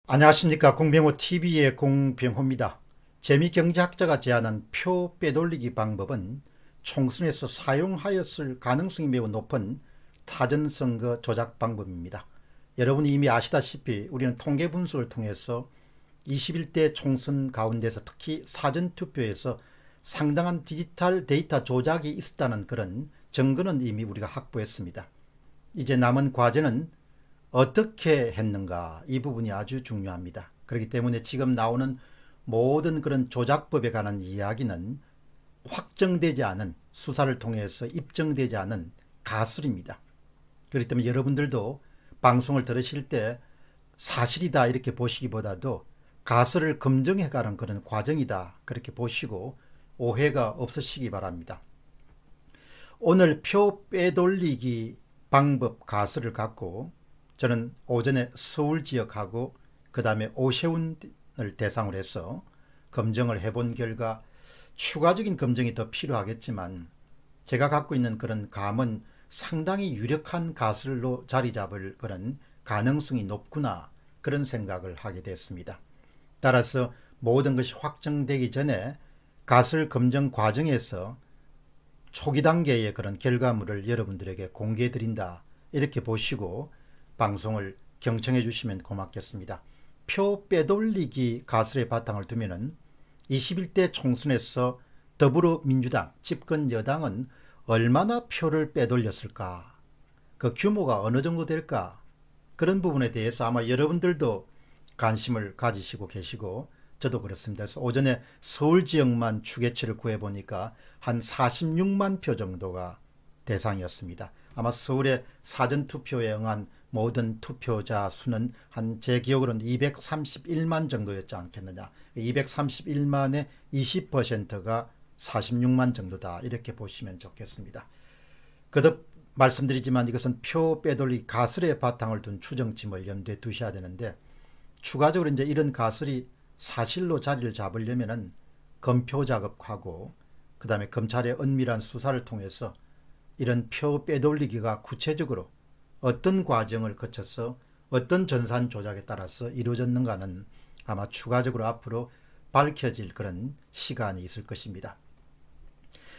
안녕하십니까. 공병호 TV의 공병호입니다. 재미경제학자가 제안한 표 빼돌리기 방법은 총선에서 사용하였을 가능성이 매우 높은 사전선거 조작 방법입니다. 여러분이 이미 아시다시피 우리는 통계 분석을 통해서 21대 총선 가운데서 특히 사전투표에서 상당한 디지털 데이터 조작이 있었다는 그런 증거는 이미 우리가 확보했습니다. 이제 남은 과제는 어떻게 했는가, 이 부분이 아주 중요합니다. 그렇기 때문에 지금 나오는 모든 그런 조작법에 관한 이야기는 확정되지 않은, 수사를 통해서 입증되지 않은 가설입니다. 그렇기 때문에 여러분들도 방송을 들으실 때 사실이다 이렇게 보시기보다도 가설을 검증해가는 그런 과정이다 그렇게 보시고 오해가 없으시기 바랍니다. 오늘 표 빼돌리기 방법 가설을 갖고 저는 오전에 서울 지역하고 그 다음에 오세훈을 대상으로 해서 검증을 해본 결과 추가적인 검증이 더 필요하겠지만 제가 갖고 있는 그런 감은 상당히 유력한 가설로 자리 잡을 그런 가능성이 높구나, 그런 생각을 하게 됐습니다. 따라서 모든 것이 확정되기 전에 가설 검증 과정에서 초기 단계의 그런 결과물을 여러분들에게 공개해 드린다 이렇게 보시고 방송을 경청해 주시면 고맙겠습니다. 표 빼돌리기 가설의 바탕을 두면은 21대 총선에서 더불어민주당 집권 여당은 얼마나 표를 빼돌렸을까, 그 규모가 어느 정도 될까, 그런 부분에 대해서 아마 여러분들도 관심을 가지시고 계시고 저도 그렇습니다. 그래서 오전에 서울 지역만 추계치를 구해보니까 한 46만 표 정도가 대상이었습니다. 아마 서울의 사전투표에 응한 모든 투표자 수는 한 제 기억으로는 231만 정도였지 않겠느냐. 231만의 20%가 46만 정도다 이렇게 보시면 좋겠습니다. 거듭 말씀드리지만 이것은 표 빼돌리 가설의 바탕을 둔 추정침을 염두에 두셔야 되는데, 추가적으로 이제 이런 가설이 사실로 자리를 잡으려면은 검표 작업하고 그 다음에 검찰의 은밀한 수사를 통해서 이런 표 빼돌리기가 구체적으로 어떤 과정을 거쳐서 어떤 전산 조작에 따라서 이루어졌는가는 아마 추가적으로 앞으로 밝혀질 그런 시간이 있을 것입니다.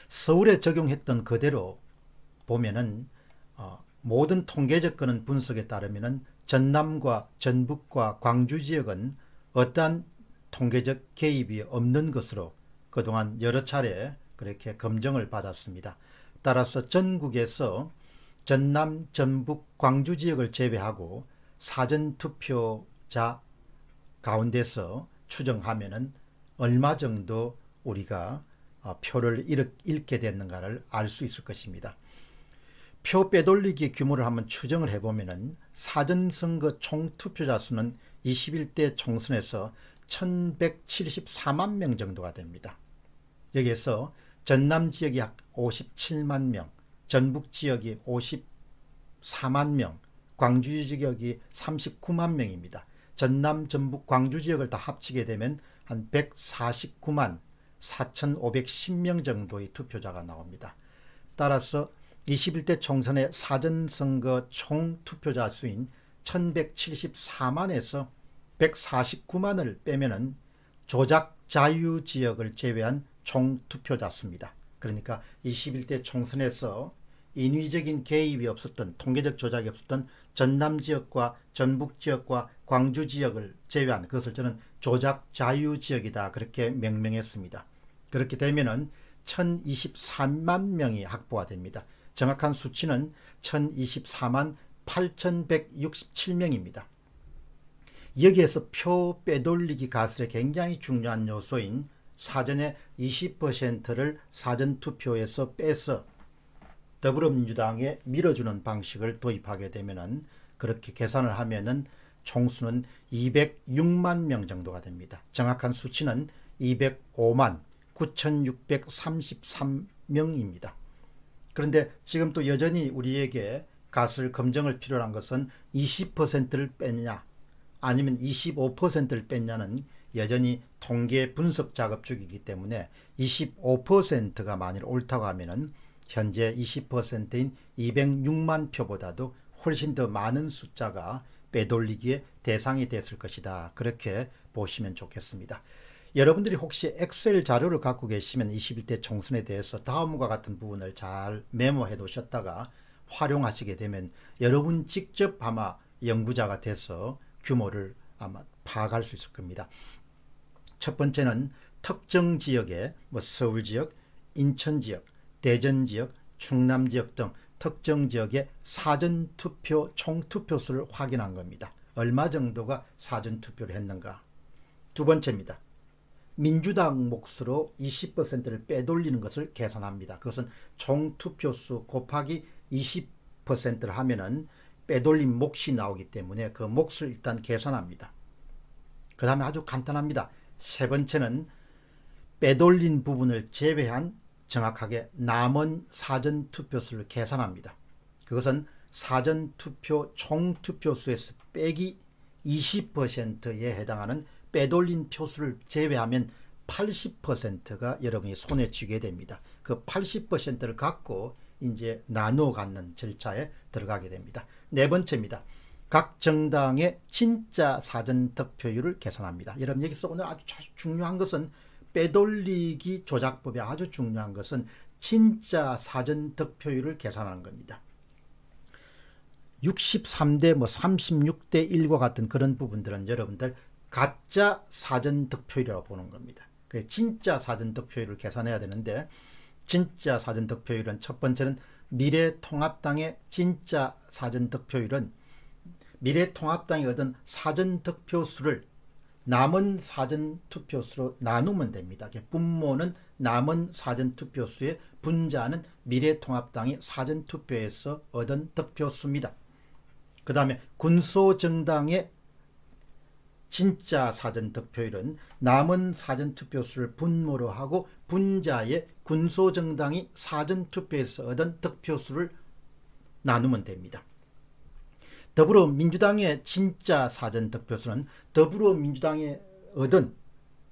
서울에 적용했던 그대로 보면은 모든 통계적 그런 분석에 따르면은 전남과 전북과 광주 지역은 어떠한 통계적 개입이 없는 것으로 그동안 여러 차례 그렇게 검증을 받았습니다. 따라서 전국에서 전남, 전북, 광주 지역을 제외하고 사전투표자 가운데서 추정하면은 얼마 정도 우리가 표를 잃게 됐는가를 알 수 있을 것입니다. 표 빼돌리기 규모를 한번 추정을 해보면은 사전선거 총 투표자 수는 21대 총선에서 1174만 명 정도가 됩니다. 여기에서 전남 지역이 약 57만 명, 전북 지역이 54만 명, 광주 지역이 39만 명입니다. 전남, 전북, 광주 지역을 다 합치게 되면 한 149만 4,510명 정도의 투표자가 나옵니다. 따라서 21대 총선의 사전선거 총 투표자 수인 1174만에서 149만을 빼면은 조작 자유 지역을 제외한 총 투표자 수입니다. 그러니까 21대 총선에서 인위적인 개입이 없었던, 통계적 조작이 없었던 전남 지역과 전북 지역과 광주 지역을 제외한 그것을 저는 조작 자유 지역이다 그렇게 명명했습니다. 그렇게 되면은 1024만 명이 확보가 됩니다. 정확한 수치는 1024만 8167명입니다. 여기에서 표 빼돌리기 가설의 굉장히 중요한 요소인 사전의 20%를 사전투표에서 빼서 더불어민주당에 밀어주는 방식을 도입하게 되면은, 그렇게 계산을 하면은 총수는 206만 명 정도가 됩니다. 정확한 수치는 205만 9633명입니다. 그런데 지금 또 여전히 우리에게 가설 검증을 필요로 한 것은 20%를 뺐냐 아니면 25%를 뺐냐는 여전히 통계 분석 작업 중이기 때문에 25%가 만일 옳다고 하면은 현재 20%인 206만 표보다도 훨씬 더 많은 숫자가 빼돌리기의 대상이 됐을 것이다. 그렇게 보시면 좋겠습니다. 여러분들이 혹시 엑셀 자료를 갖고 계시면 21대 총선에 대해서 다음과 같은 부분을 잘 메모해 놓으셨다가 활용하시게 되면 여러분 직접 아마 연구자가 돼서 규모를 아마 파악할 수 있을 겁니다. 첫 번째는 특정 지역에 서울 지역, 인천 지역, 대전 지역, 충남 지역 등 특정 지역의 사전투표 총투표수를 확인한 겁니다. 얼마 정도가 사전투표를 했는가. 두 번째입니다. 민주당 몫으로 20%를 빼돌리는 것을 계산합니다. 그것은 총투표수 곱하기 20%를 하면은 빼돌린 몫이 나오기 때문에 그 몫을 일단 계산합니다. 그 다음에 아주 간단합니다. 세 번째는 빼돌린 부분을 제외한 정확하게 남은 사전투표수를 계산합니다. 그것은 사전투표 총투표수에서 빼기 20%에 해당하는 빼돌린 표수를 제외하면 80%가 여러분이 손에 쥐게 됩니다. 그 80%를 갖고 이제 나누어 갖는 절차에 들어가게 됩니다. 네 번째입니다. 각 정당의 진짜 사전득표율을 계산합니다. 여러분 여기서 오늘 아주 중요한 것은 빼돌리기 조작법에 아주 중요한 것은 진짜 사전득표율을 계산하는 겁니다. 63대 36대 1과 같은 그런 부분들은 여러분들 가짜 사전득표율이라고 보는 겁니다. 진짜 사전득표율을 계산해야 되는데 진짜 사전득표율은 첫 번째는 미래통합당의 진짜 사전득표율은 미래통합당이 얻은 사전득표수를 남은 사전투표수로 나누면 됩니다. 분모는 남은 사전투표수의 분자는 미래통합당이 사전투표에서 얻은 득표수입니다. 그 다음에 군소정당의 진짜 사전득표율은 남은 사전투표수를 분모로 하고 분자의 군소정당이 사전투표에서 얻은 득표수를 나누면 됩니다. 더불어민주당의 진짜 사전득표수는 더불어민주당이 얻은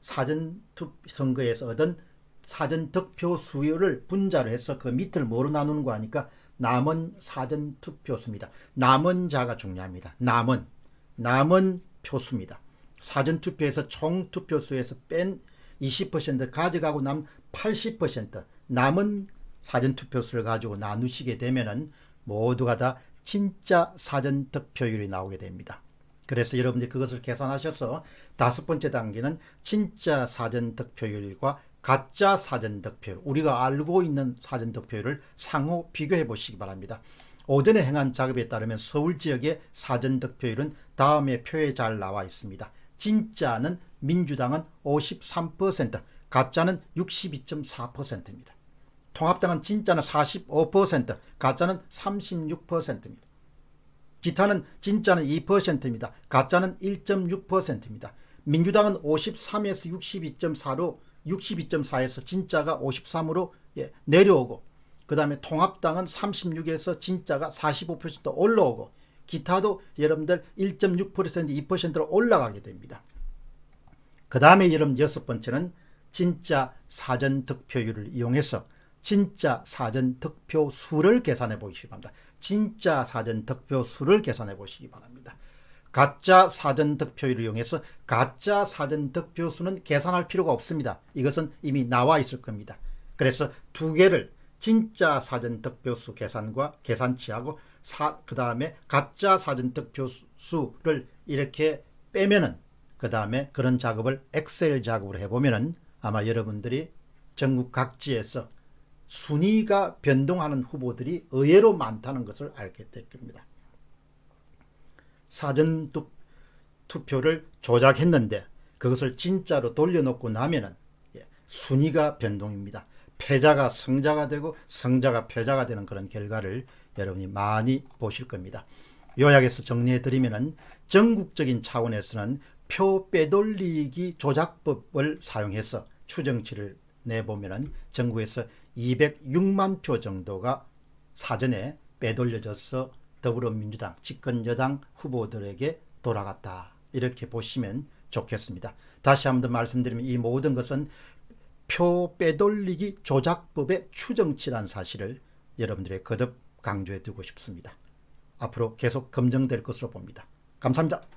사전선거에서 얻은 사전득표수를 분자로 해서 그 밑을 뭐로 나누는 거 하니까 남은 사전투표수입니다. 남은 자가 중요합니다. 남은 표수입니다. 사전투표에서 총투표수에서 뺀 20% 가져가고 남 80% 남은 사전투표수를 가지고 나누시게 되면은 모두가 다 진짜 사전득표율이 나오게 됩니다. 그래서 여러분들이 그것을 계산하셔서 다섯 번째 단계는 진짜 사전득표율과 가짜 사전득표율, 우리가 알고 있는 사전득표율을 상호 비교해 보시기 바랍니다. 오전에 행한 작업에 따르면 서울 지역의 사전득표율은 다음의 표에 잘 나와 있습니다. 진짜는 민주당은 53%, 가짜는 62.4%입니다. 통합당은 진짜는 45%, 가짜는 36%입니다. 기타는 진짜는 2%입니다. 가짜는 1.6%입니다. 민주당은 53에서 62.4로 62.4에서 진짜가 53으로 내려오고, 그 다음에 통합당은 36에서 진짜가 45% 올라오고, 기타도 여러분들 1.6% 2%로 올라가게 됩니다. 그 다음에 여러분 여섯 번째는 진짜 사전득표율을 이용해서 진짜 사전득표수를 계산해 보시기 바랍니다. 진짜 사전득표수를 계산해 보시기 바랍니다. 가짜 사전득표율을 이용해서 가짜 사전득표수는 계산할 필요가 없습니다. 이것은 이미 나와 있을 겁니다. 그래서 두 개를 진짜 사전득표수 계산과 계산치하고 그 다음에 가짜 사전득표수를 이렇게 빼면은 그 다음에 그런 작업을 엑셀 작업을 해보면은 아마 여러분들이 전국 각지에서 순위가 변동하는 후보들이 의외로 많다는 것을 알게 될 겁니다. 사전투표를 조작했는데 그것을 진짜로 돌려놓고 나면은 순위가 변동입니다. 패자가 성자가 되고 성자가 패자가 되는 그런 결과를 여러분이 많이 보실 겁니다. 요약해서 정리해 드리면은 전국적인 차원에서는 표 빼돌리기 조작법을 사용해서 추정치를 내보면은 전국에서 206만 표 정도가 사전에 빼돌려져서 더불어민주당 집권 여당 후보들에게 돌아갔다, 이렇게 보시면 좋겠습니다. 다시 한번 더 말씀드리면 이 모든 것은 표 빼돌리기 조작법의 추정치라는 사실을 여러분들의 거듭 강조해 두고 싶습니다. 앞으로 계속 검증될 것으로 봅니다. 감사합니다.